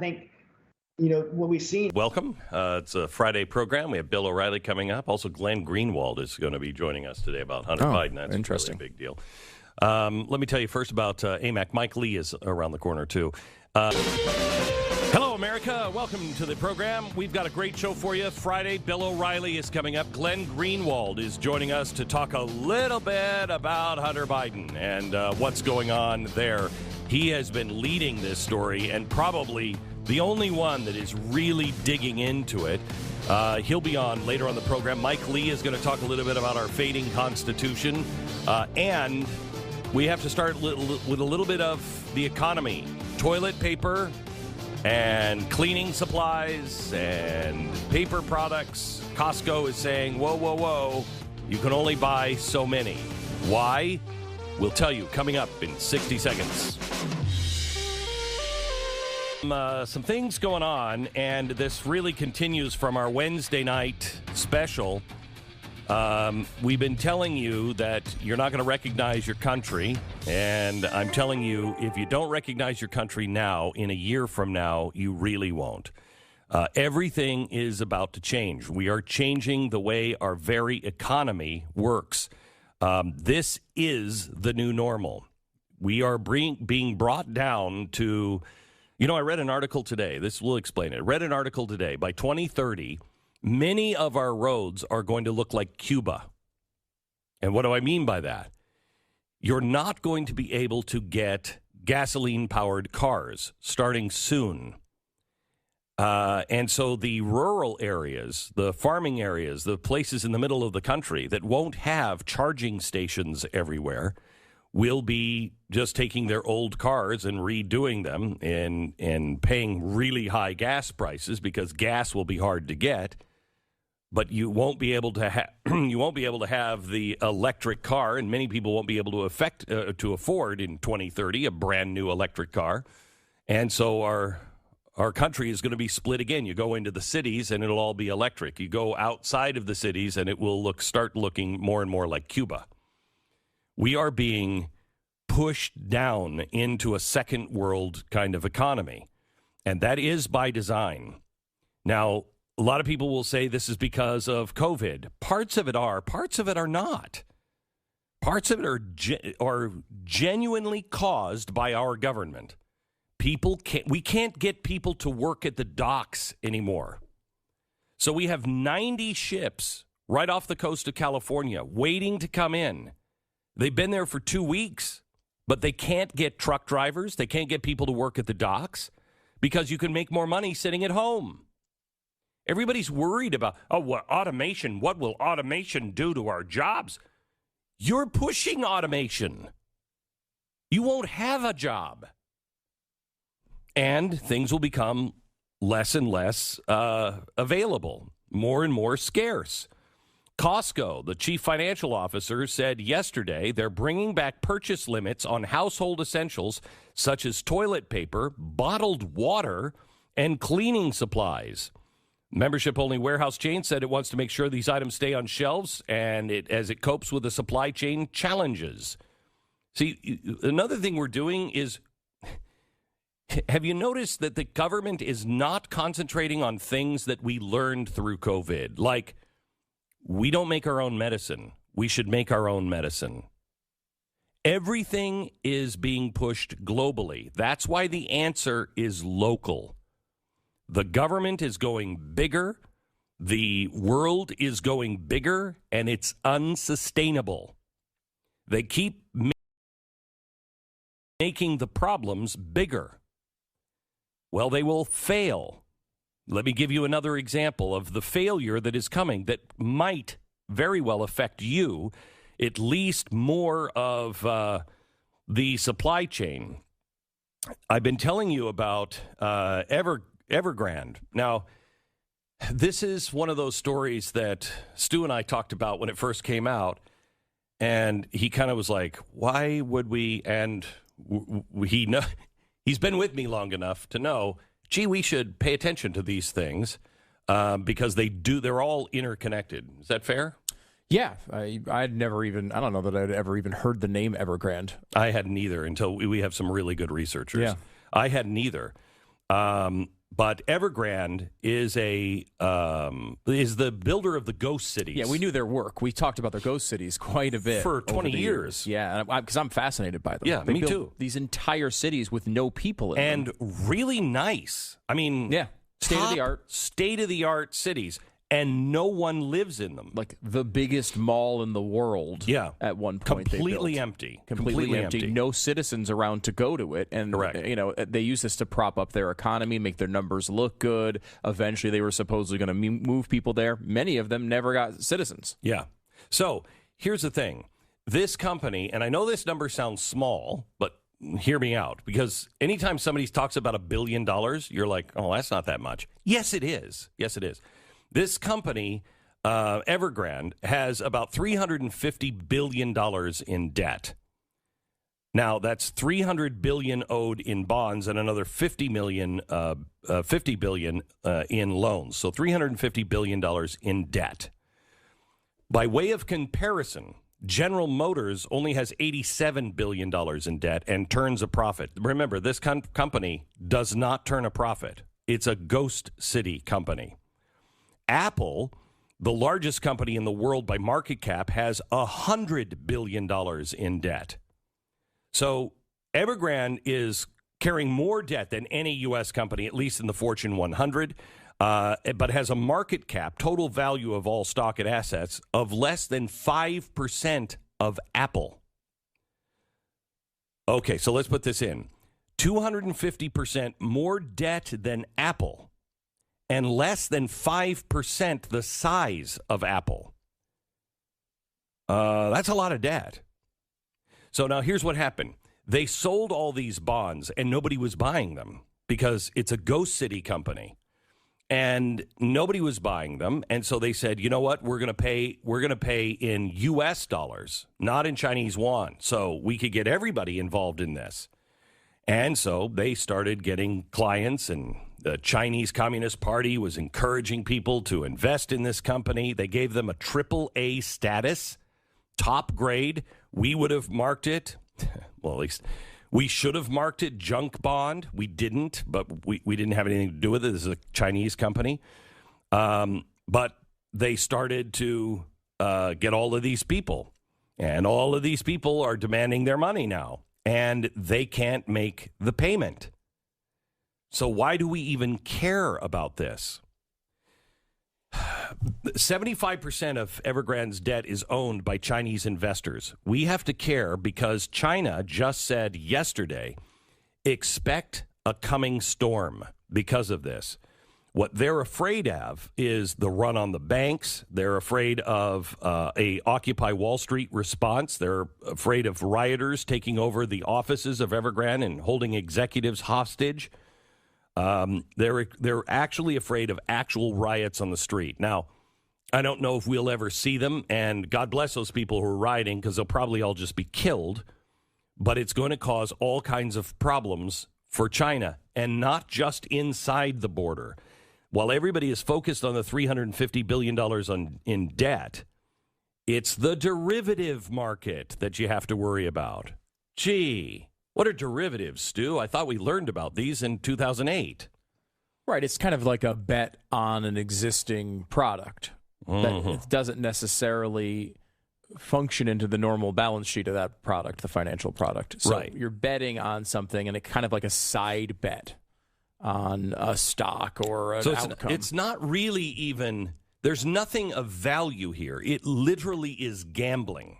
think, what we've seen. Welcome. It's a Friday program. We have Bill O'Reilly coming up. Also, Glenn Greenwald is going to be joining us today about Hunter Biden. That's interesting. Really a big deal. Let me tell you first about AMAC. Mike Lee is around the corner, too. Hello, America. Welcome to the program. We've got a great show for you. Friday, Bill O'Reilly is coming up. Glenn Greenwald is joining us to talk a little bit about Hunter Biden and what's going on there. He has been leading this story and probably the only one that is really digging into it. He'll be on later on the program. Mike Lee is going to talk a little bit about our fading Constitution. And we have to start with a little bit of the economy. Toilet paper and cleaning supplies and paper products. Costco is saying, whoa, whoa, whoa, you can only buy so many. Why? We'll tell you coming up in 60 seconds. Some things going on, and this really continues from our Wednesday night special. We've been telling you that you're not going to recognize your country, and I'm telling you, if you don't recognize your country now, in a year from now, you really won't. Everything is about to change. We are changing the way our very economy works. This is the new normal. We are being brought down to... I read an article today. This will explain it. I read an article today. By 2030, many of our roads are going to look like Cuba. And what do I mean by that? You're not going to be able to get gasoline-powered cars starting soon. And so the rural areas, the farming areas, the places in the middle of the country that won't have charging stations everywhere will be just taking their old cars and redoing them and paying really high gas prices because gas will be hard to get. But you won't be able to have the electric car, and many people won't be able to afford in 2030 a brand new electric car. And so our country is going to be split again. You go into the cities and it'll all be electric. You go outside of the cities and it will start looking more and more like Cuba. We are being pushed down into a second world kind of economy, and that is by design. Now, a lot of people will say this is because of COVID. Parts of it are. Parts of it are not. Parts of it are genuinely caused by our government. We can't get people to work at the docks anymore. So we have 90 ships right off the coast of California waiting to come in. They've been there for 2 weeks, but they can't get truck drivers. They can't get people to work at the docks because you can make more money sitting at home. Everybody's worried about, what automation? What will automation do to our jobs? You're pushing automation. You won't have a job. And things will become less and less available, more and more scarce. Costco, the chief financial officer, said yesterday they're bringing back purchase limits on household essentials such as toilet paper, bottled water, and cleaning supplies. Membership-only warehouse chain said it wants to make sure these items stay on shelves as it copes with the supply chain challenges. See, another thing we're doing is, have you noticed that the government is not concentrating on things that we learned through COVID? Like, we don't make our own medicine. We should make our own medicine. Everything is being pushed globally. That's why the answer is local. The government is going bigger. The world is going bigger, and it's unsustainable. They keep making the problems bigger. Well, they will fail. Let me give you another example of the failure that is coming that might very well affect you, at least more of the supply chain. I've been telling you about Evergrande. Now, this is one of those stories that Stu and I talked about when it first came out, and he kind of was like, why would we? And he's been with me long enough to know, gee, we should pay attention to these things because they're all interconnected. Is that fair? Yeah, I'd never even, I don't know that I'd ever even heard the name Evergrande. I hadn't either until we have some really good researchers. Yeah. I hadn't either. But Evergrande is the builder of the ghost cities. Yeah, we knew their work. We talked about their ghost cities quite a bit for 20 years. Yeah, because I'm fascinated by them. Yeah, they me built too. These entire cities with no people in them. And really nice. I mean, yeah, state of the art cities. And no one lives in them. Like the biggest mall in the world. Yeah. At one point, completely empty. Completely empty. No citizens around to go to it. And correct. They use this to prop up their economy, make their numbers look good. Eventually, they were supposedly going to move people there. Many of them never got citizens. Yeah. So here's the thing: this company, and I know this number sounds small, but hear me out, because anytime somebody talks about $1 billion, you're like, oh, that's not that much. Yes, it is. Yes, it is. This company, Evergrande, has about $350 billion in debt. Now, that's $300 billion owed in bonds and another $50 billion in loans. So $350 billion in debt. By way of comparison, General Motors only has $87 billion in debt and turns a profit. Remember, this company does not turn a profit. It's a ghost city company. Apple, the largest company in the world by market cap, has $100 billion in debt. So Evergrande is carrying more debt than any U.S. company, at least in the Fortune 100, but has a market cap, total value of all stock and assets, of less than 5% of Apple. Okay, so let's put this in. 250% more debt than Apple, and less than 5% the size of Apple. That's a lot of debt. So now here's what happened. They sold all these bonds, and nobody was buying them because it's a ghost city company. And nobody was buying them, and so they said, you know what, we're going to pay in U.S. dollars, not in Chinese yuan, so we could get everybody involved in this. And so they started getting clients, and the Chinese Communist Party was encouraging people to invest in this company. They gave them a AAA status, top grade. We would have marked it, well, at least we should have marked it junk bond. We didn't, but we didn't have anything to do with it. This is a Chinese company. But they started to get all of these people, and all of these people are demanding their money now. And they can't make the payment. So why do we even care about this? 75% of Evergrande's debt is owned by Chinese investors. We have to care because China just said yesterday, expect a coming storm because of this. What they're afraid of is the run on the banks. They're afraid of a Occupy Wall Street response. They're afraid of rioters taking over the offices of Evergrande and holding executives hostage. They're actually afraid of actual riots on the street. Now, I don't know if we'll ever see them, and God bless those people who are rioting because they'll probably all just be killed. But it's going to cause all kinds of problems for China, and not just inside the border. While everybody is focused on the $350 billion in debt, it's the derivative market that you have to worry about. Gee, what are derivatives, Stu? I thought we learned about these in 2008. Right, it's kind of like a bet on an existing product. That it doesn't necessarily function into the normal balance sheet of that product, the financial product. So right. You're betting on something, and it's kind of like a side bet on a stock or an outcome. It's not really even, there's nothing of value here. It literally is gambling,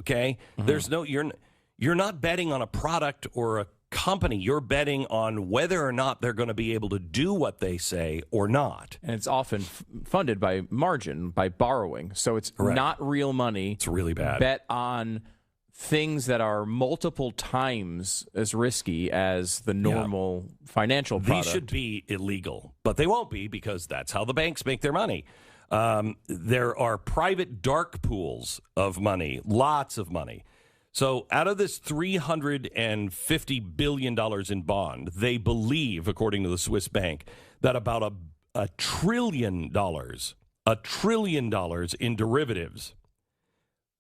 okay? Mm-hmm. There's no, you're not betting on a product or a company. You're betting on whether or not they're going to be able to do what they say or not. And it's often funded by margin, by borrowing. So it's Correct. Not real money. It's really bad. Bet on things that are multiple times as risky as the normal financial product. These should be illegal, but they won't be because that's how the banks make their money. There are private dark pools of money, lots of money. So out of this $350 billion in bond, they believe, according to the Swiss bank, that about a $1 trillion in derivatives.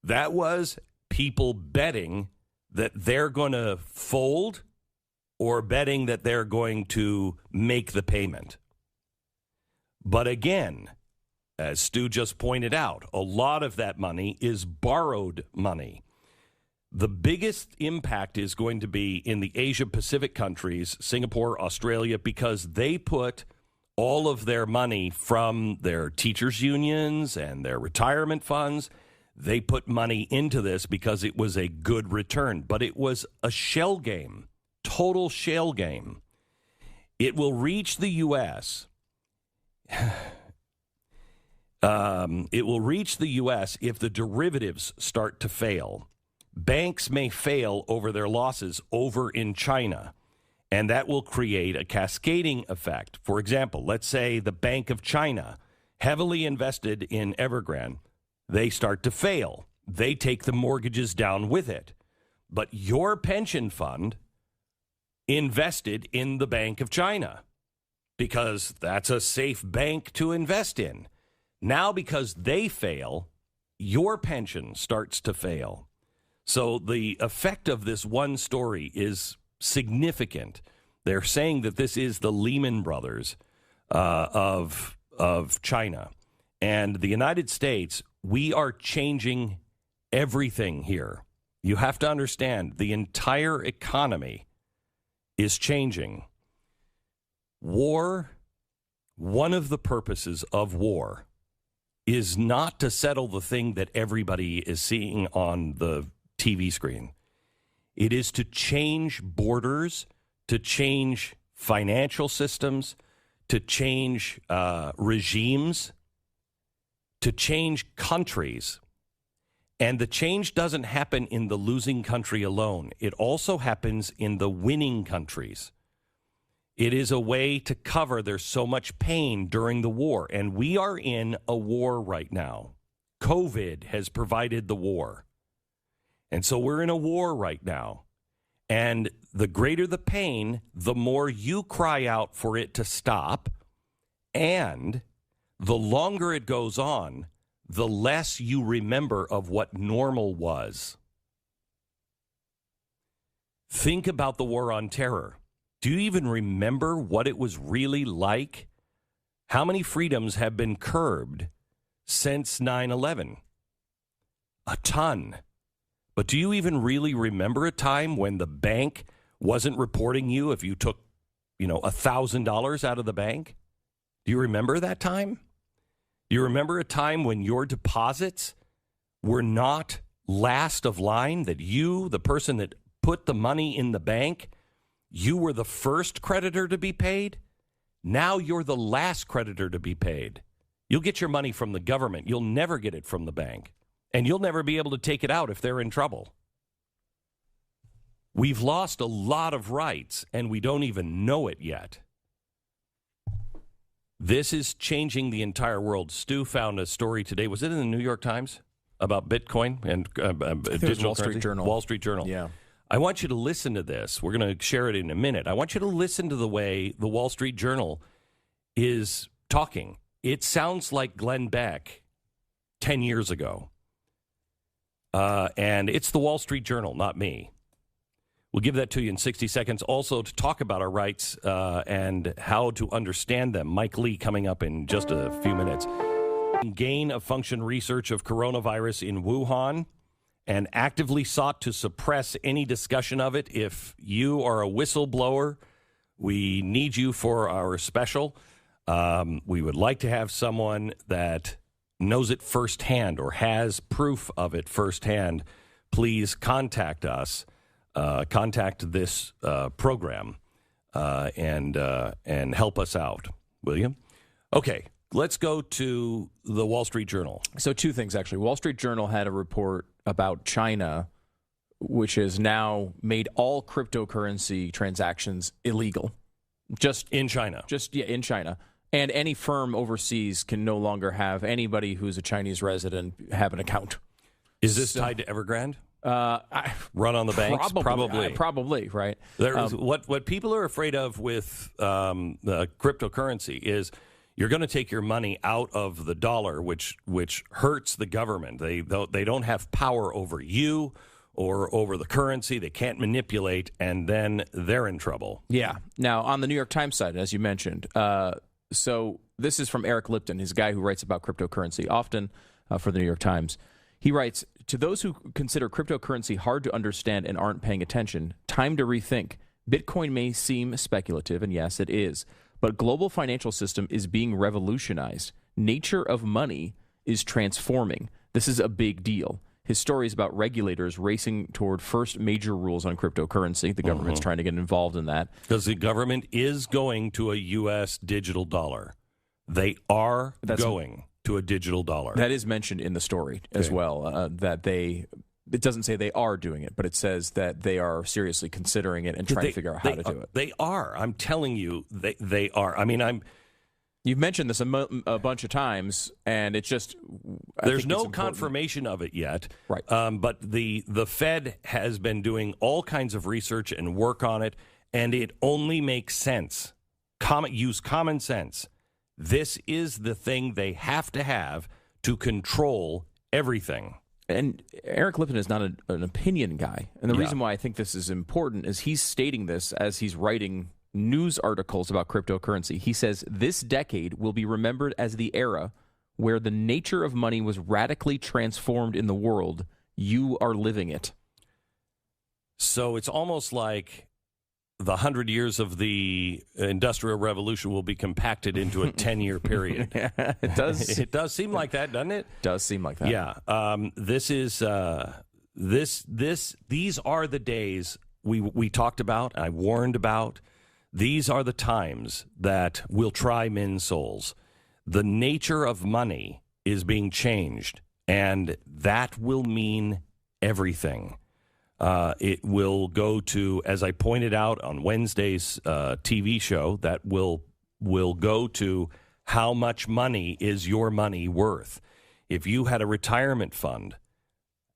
That was people betting that they're going to fold or betting that they're going to make the payment. But again, as Stu just pointed out, a lot of that money is borrowed money. The biggest impact is going to be in the Asia-Pacific countries, Singapore, Australia, because they put all of their money from their teachers' unions and their retirement funds. They put money into this because it was a good return. But it was a shell game, total shell game. It will reach the U.S. It will reach the U.S. if the derivatives start to fail. Banks may fail over their losses over in China, and that will create a cascading effect. For example, let's say the Bank of China, heavily invested in Evergrande, they start to fail. They take the mortgages down with it. But your pension fund invested in the Bank of China because that's a safe bank to invest in. Now, because they fail, your pension starts to fail. So the effect of this one story is significant. They're saying that this is the Lehman Brothers of China. And the United States, we are changing everything here. You have to understand, the entire economy is changing. War, one of the purposes of war is not to settle the thing that everybody is seeing on the TV screen. It is to change borders, to change financial systems, to change regimes, to change countries. And the change doesn't happen in the losing country alone. It also happens in the winning countries. It is a way to cover there's so much pain during the war. And we are in a war right now. COVID has provided the war. And so we're in a war right now. And the greater the pain, the more you cry out for it to stop. And the longer it goes on, the less you remember of what normal was. Think about the war on terror. Do you even remember what it was really like? How many freedoms have been curbed since 9/11? A ton. But do you even really remember a time when the bank wasn't reporting you if you took, $1,000 out of the bank? Do you remember that time? Do you remember a time when your deposits were not last of line, that you, the person that put the money in the bank, you were the first creditor to be paid? Now you're the last creditor to be paid. You'll get your money from the government. You'll never get it from the bank. And you'll never be able to take it out if they're in trouble. We've lost a lot of rights, and we don't even know it yet. This is changing the entire world. Stu found a story today. Was it in the New York Times about Bitcoin and digital Wall Street Journal? Wall Street Journal. Yeah. I want you to listen to this. We're going to share it in a minute. I want you to listen to the way the Wall Street Journal is talking. It sounds like Glenn Beck 10 years ago. And it's the Wall Street Journal, not me. We'll give that to you in 60 seconds. Also, to talk about our rights and how to understand them. Mike Lee coming up in just a few minutes. Gain of function research of coronavirus in Wuhan and actively sought to suppress any discussion of it. If you are a whistleblower, we need you for our special. We would like to have someone that knows it firsthand or has proof of it firsthand. Please contact us. Contact this program and help us out, will you? Okay, let's go to the Wall Street Journal. So two things, actually. Wall Street Journal had a report about China, which has now made all cryptocurrency transactions illegal. Just in China. In China. And any firm overseas can no longer have anybody who's a Chinese resident have an account. Is this tied to Evergrande? Run on the banks? Probably, right? What people are afraid of with the cryptocurrency is you're going to take your money out of the dollar, which hurts the government. They don't have power over you or over the currency they can't manipulate, and then they're in trouble. Yeah. Now, on the New York Times side, as you mentioned, so this is from Eric Lipton, his guy who writes about cryptocurrency often for the New York Times. He writes, to those who consider cryptocurrency hard to understand and aren't paying attention, time to rethink. Bitcoin may seem speculative, and yes, it is, but global financial system is being revolutionized. Nature of money is transforming. This is a big deal. His story is about regulators racing toward first major rules on cryptocurrency. The government's trying to get involved in that. Because the government is going to a U.S. digital dollar. They are going to a digital dollar. That is mentioned in the story as well, that it doesn't say they are doing it, but it says that they are seriously considering it and trying to figure out how to do it. They are. I'm telling you, they are. I mean, You've mentioned this a bunch of times, and it's just there's no confirmation of it yet. Right. But the Fed has been doing all kinds of research and work on it, and it only makes sense. Use common sense. This is the thing they have to control everything. And Eric Lipton is not an opinion guy. And the reason why I think this is important is he's stating this as he's writing news articles about cryptocurrency. He says this decade will be remembered as the era where the nature of money was radically transformed in the world. You are living it. So it's almost like the 100 years of the Industrial Revolution will be compacted into a 10-year period. It does. It does seem like that, doesn't it? Does seem like that. Yeah. This is these are the days we talked about, I warned about. These are the times that will try men's souls. The nature of money is being changed, and that will mean everything. It will go to, as I pointed out on Wednesday's TV show, that will go to how much money is your money worth. If you had a retirement fund,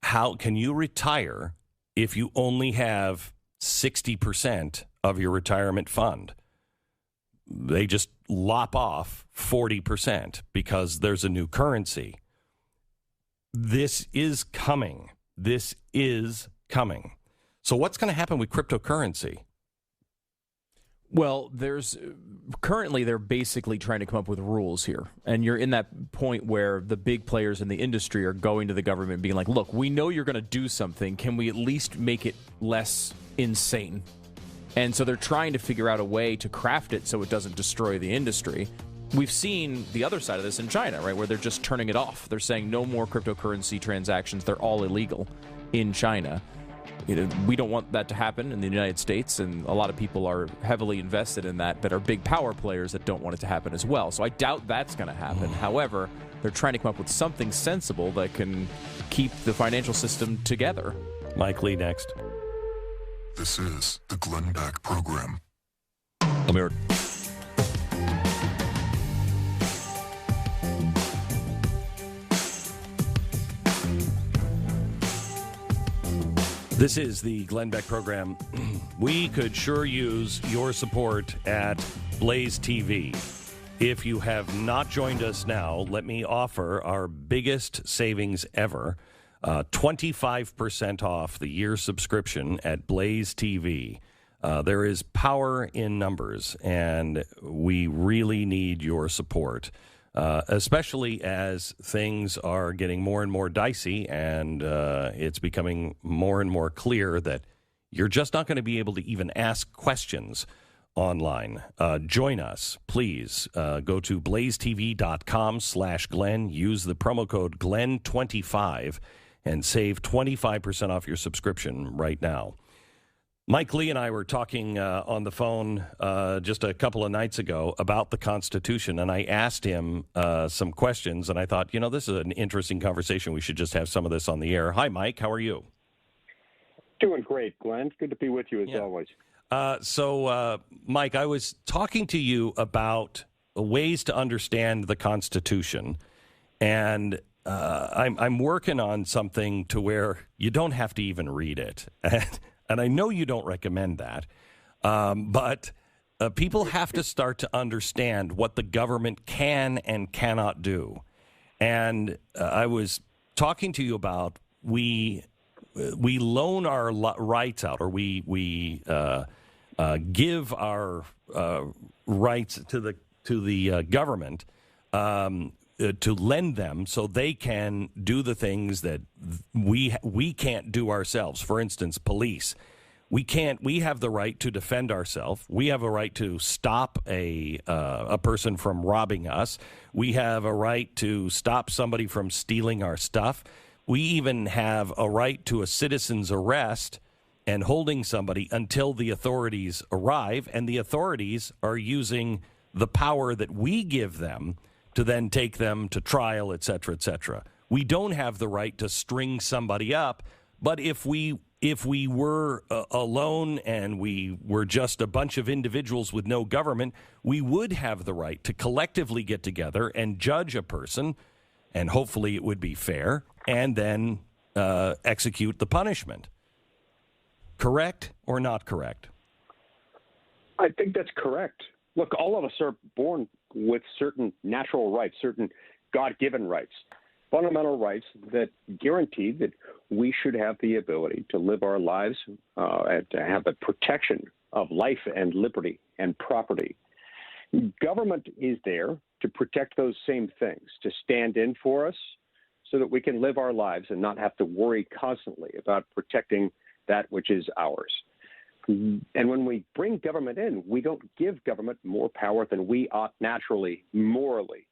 how can you retire if you only have 60% of your retirement fund? They just lop off 40% because there's a new currency. This is coming. This is coming. So what's going to happen with cryptocurrency? Well, currently they're basically trying to come up with rules here. And you're in that point where the big players in the industry are going to the government and being like, look, we know you're going to do something. Can we at least make it less insane? And so they're trying to figure out a way to craft it so it doesn't destroy the industry. We've seen the other side of this in China, right, where they're just turning it off. They're saying no more cryptocurrency transactions. They're all illegal in China. We don't want that to happen in the United States, and a lot of people are heavily invested in that are big power players that don't want it to happen as well. So I doubt that's going to happen. However, they're trying to come up with something sensible that can keep the financial system together. Mike Lee next. This is the Glenn Beck Program. America. This is the Glenn Beck Program. We could sure use your support at Blaze TV. If you have not joined us now, let me offer our biggest savings ever. 25% off the year subscription at Blaze TV. There is power in numbers, and we really need your support, especially as things are getting more and more dicey, and it's becoming more and more clear that you're just not going to be able to even ask questions online. Join us, please. Go to blazetv.com/Glenn. Use the promo code Glenn25 and save 25% off your subscription right now. Mike Lee and I were talking on the phone just a couple of nights ago about the Constitution, and I asked him some questions, and I thought, this is an interesting conversation. We should just have some of this on the air. Hi, Mike. How are you? Doing great, Glenn. Good to be with you as always. So, Mike, I was talking to you about ways to understand the Constitution, and I'm working on something to where you don't have to even read it. And I know you don't recommend that, but people have to start to understand what the government can and cannot do. And I was talking to you about loan our rights out, or we give our rights to the government to lend them so they can do the things that we can't do ourselves. For instance, police. We have the right to defend ourselves. We have a right to stop a person from robbing us. We have a right to stop somebody from stealing our stuff. We even have a right to a citizen's arrest and holding somebody until the authorities arrive, and the authorities are using the power that we give them to then take them to trial, et cetera, et cetera. We don't have the right to string somebody up, but if we were alone and we were just a bunch of individuals with no government, we would have the right to collectively get together and judge a person, and hopefully it would be fair, and then execute the punishment. Correct or not correct? I think that's correct. Look, all of us are born with certain natural rights, certain God-given rights, fundamental rights that guarantee that we should have the ability to live our lives and to have the protection of life and liberty and property. Government is there to protect those same things, to stand in for us so that we can live our lives and not have to worry constantly about protecting that which is ours. And when we bring government in, we don't give government more power than we ought naturally, morally,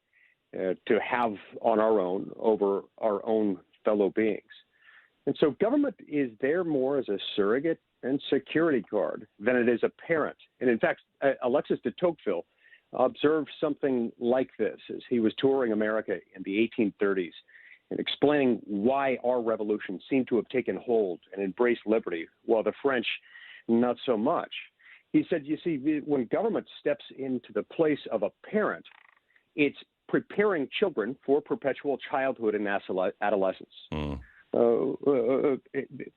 to have on our own over our own fellow beings. And so government is there more as a surrogate and security guard than it is a parent. And in fact, Alexis de Tocqueville observed something like this as he was touring America in the 1830s and explaining why our revolution seemed to have taken hold and embraced liberty, while the French not so much. He said, you see, when government steps into the place of a parent, it's preparing children for perpetual childhood and adolescence.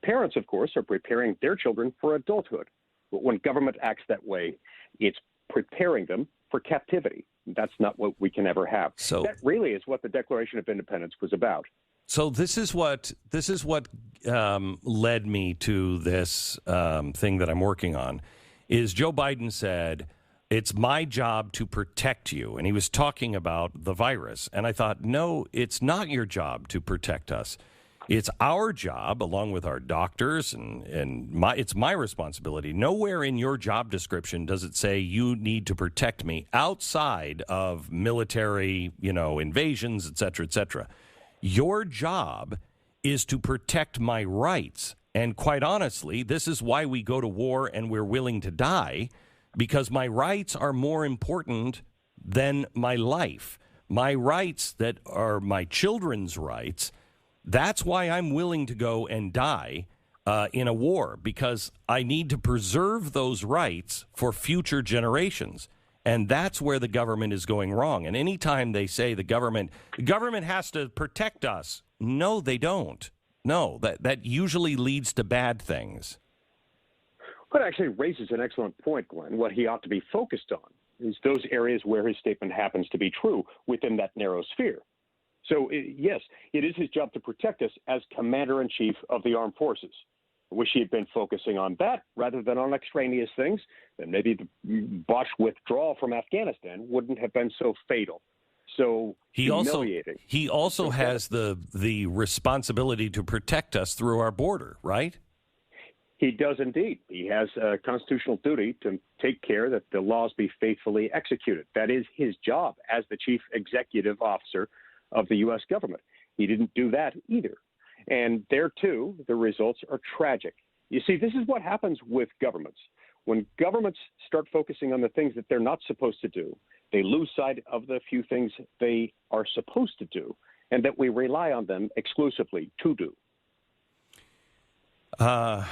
Parents, of course, are preparing their children for adulthood. But when government acts that way, it's preparing them for captivity. That's not what we can ever have. So that really is what the Declaration of Independence was about. So this is what led me to this thing that I'm working on. Is Joe Biden said, it's my job to protect you. And he was talking about the virus. And I thought, no, it's not your job to protect us. It's our job, along with our doctors, and it's my responsibility. Nowhere in your job description does it say you need to protect me outside of military, invasions, et cetera, et cetera. Your job is to protect my rights. And quite honestly, this is why we go to war and we're willing to die, because my rights are more important than my life. My rights that are my children's rights, that's why I'm willing to go and die in a war, because I need to preserve those rights for future generations. And that's where the government is going wrong. And anytime they say the government has to protect us, no, they don't. No, that usually leads to bad things. What actually raises an excellent point, Glenn. What he ought to be focused on is those areas where his statement happens to be true within that narrow sphere. So, yes, it is his job to protect us as commander-in-chief of the armed forces. I wish he had been focusing on that rather than on extraneous things. Then maybe the botched withdrawal from Afghanistan wouldn't have been so fatal, so humiliating. He also has the responsibility to protect us through our border, right? He does indeed. He has a constitutional duty to take care that the laws be faithfully executed. That is his job as the chief executive officer of the U.S. government. He didn't do that either. And there, too, the results are tragic. You see, this is what happens with governments. When governments start focusing on the things that they're not supposed to do, they lose sight of the few things they are supposed to do and that we rely on them exclusively to do. I'd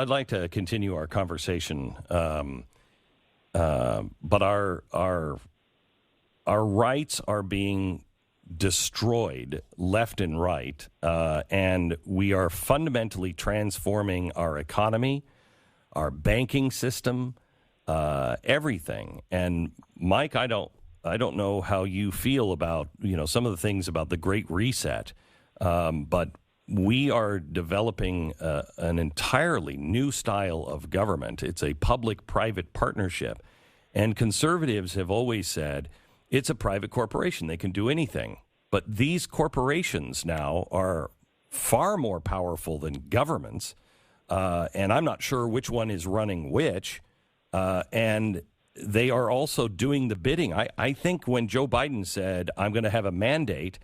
like to continue our conversation, but our rights are being destroyed left and right, and we are fundamentally transforming our economy, our banking system, everything. And Mike, I don't know how you feel about some of the things about the Great Reset, but we are developing an entirely new style of government. It's a public-private partnership. And conservatives have always said it's a private corporation. They can do anything. But these corporations now are far more powerful than governments. And I'm not sure which one is running which. And they are also doing the bidding. I think when Joe Biden said, I'm going to have a mandate,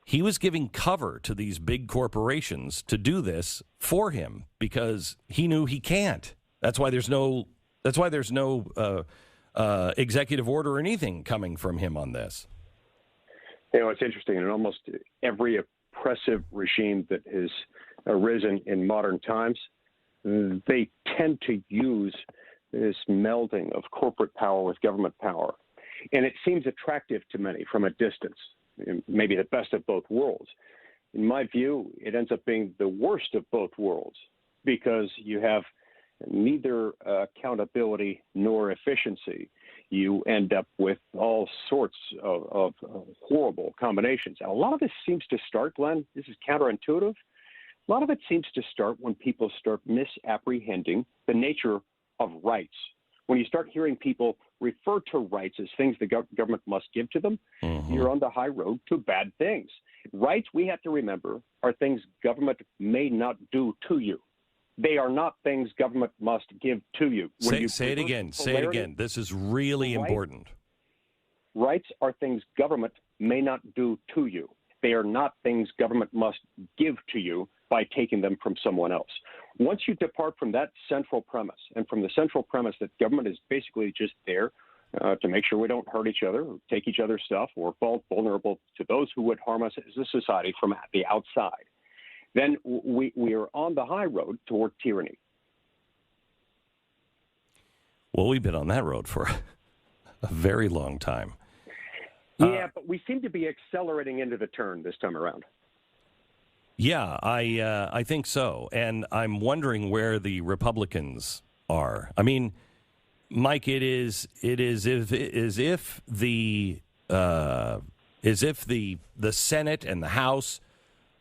he was giving cover to these big corporations to do this for him because he knew he can't. That's why there's no executive order or anything coming from him on this. You know, it's interesting. In almost every oppressive regime that has arisen in modern times, they tend to use this melding of corporate power with government power. And it seems attractive to many from a distance, maybe the best of both worlds. In my view, it ends up being the worst of both worlds because you have neither accountability nor efficiency. You end up with all sorts of horrible combinations. And a lot of this seems to start, Glenn, this is counterintuitive. A lot of it seems to start when people start misapprehending the nature of rights. When you start hearing people refer to rights as things the government must give to them, you're on the high road to bad things. Rights, we have to remember, are things government may not do to you. They are not things government must give to you. Say it again. Say it again. This is really important. Rights are things government may not do to you. They are not things government must give to you by taking them from someone else. Once you depart from that central premise, and from the central premise that government is basically just there to make sure we don't hurt each other, or take each other's stuff, or fall vulnerable to those who would harm us as a society from the outside, then we are on the high road toward tyranny. Well, we've been on that road for a very long time. Yeah, but we seem to be accelerating into the turn this time around. Yeah, I think so, and I'm wondering where the Republicans are. I mean, Mike, it is as if the Senate and the House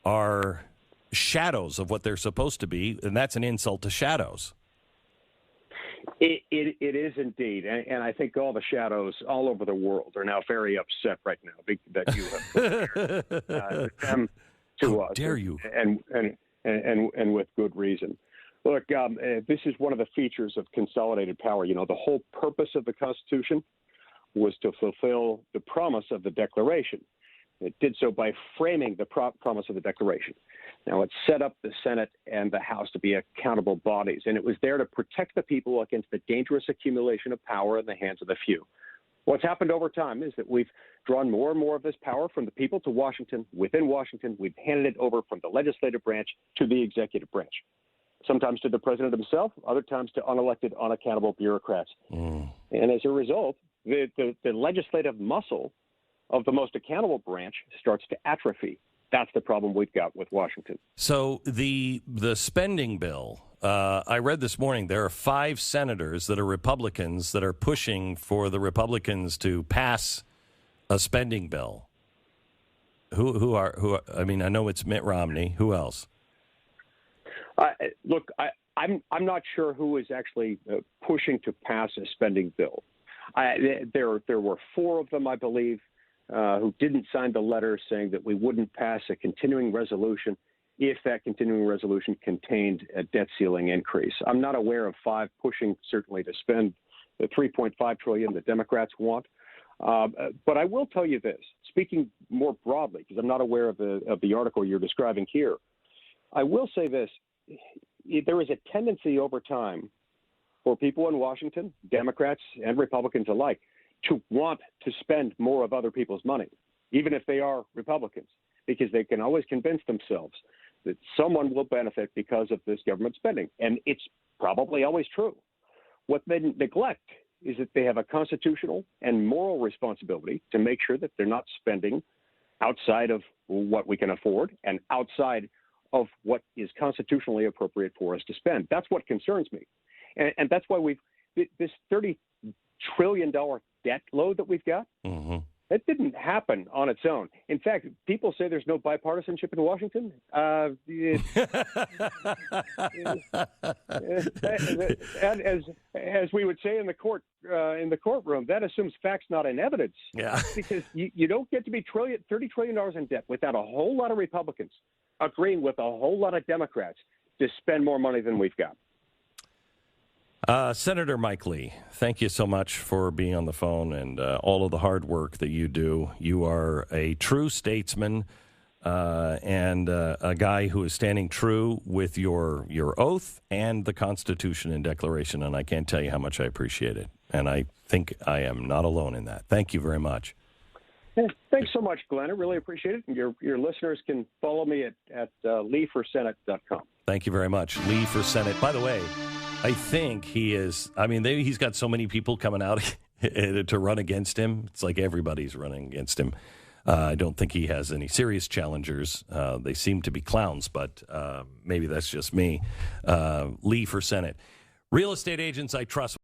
are shadows of what they're supposed to be, and that's an insult to shadows. It is indeed, and I think all the shadows all over the world are now very upset right now that you have come to us. Dare you? And with good reason. Look, this is one of the features of consolidated power. You know, the whole purpose of the Constitution was to fulfill the promise of the Declaration. It did so by framing the promise of the Declaration. Now, it set up the Senate and the House to be accountable bodies, and it was there to protect the people against the dangerous accumulation of power in the hands of the few. What's happened over time is that we've drawn more and more of this power from the people to Washington. Within Washington, we've handed it over from the legislative branch to the executive branch, sometimes to the president himself, other times to unelected, unaccountable bureaucrats. And as a result, the legislative muscle of the most accountable branch starts to atrophy. That's the problem we've got with Washington. So the spending bill, I read this morning, there are 5 senators that are Republicans that are pushing for the Republicans to pass a spending bill. Who are? I mean, I know it's Mitt Romney. Who else? Look, I'm not sure who is actually pushing to pass a spending bill. There were 4 of them, I believe, who didn't sign the letter saying that we wouldn't pass a continuing resolution if that continuing resolution contained a debt ceiling increase. I'm not aware of 5 pushing, certainly, to spend the $3.5 trillion the Democrats want. But I will tell you this, speaking more broadly, because I'm not aware of the article you're describing here. I will say this, there is a tendency over time for people in Washington, Democrats and Republicans alike, to want to spend more of other people's money, even if they are Republicans, because they can always convince themselves that someone will benefit because of this government spending. And it's probably always true. What they neglect is that they have a constitutional and moral responsibility to make sure that they're not spending outside of what we can afford and outside of what is constitutionally appropriate for us to spend. That's what concerns me. And that's why this $30 trillion debt load that we've got, That didn't happen on its own. In fact, people say there's no bipartisanship in Washington. As we would say in the courtroom, that assumes facts, not in evidence. Yeah. Because you don't get to be $30 trillion in debt without a whole lot of Republicans agreeing with a whole lot of Democrats to spend more money than we've got. Senator Mike Lee, thank you so much for being on the phone and all of the hard work that you do. You are a true statesman and a guy who is standing true with your oath and the Constitution and Declaration, and I can't tell you how much I appreciate it. And I think I am not alone in that. Thank you very much. Thanks so much, Glenn. I really appreciate it. And your listeners can follow me at leeforsenate.com. Thank you very much. Lee for Senate. By the way, I think he is, he's got so many people coming out to run against him. It's like everybody's running against him. I don't think he has any serious challengers. They seem to be clowns, but maybe that's just me. Lee for Senate. Real estate agents I trust.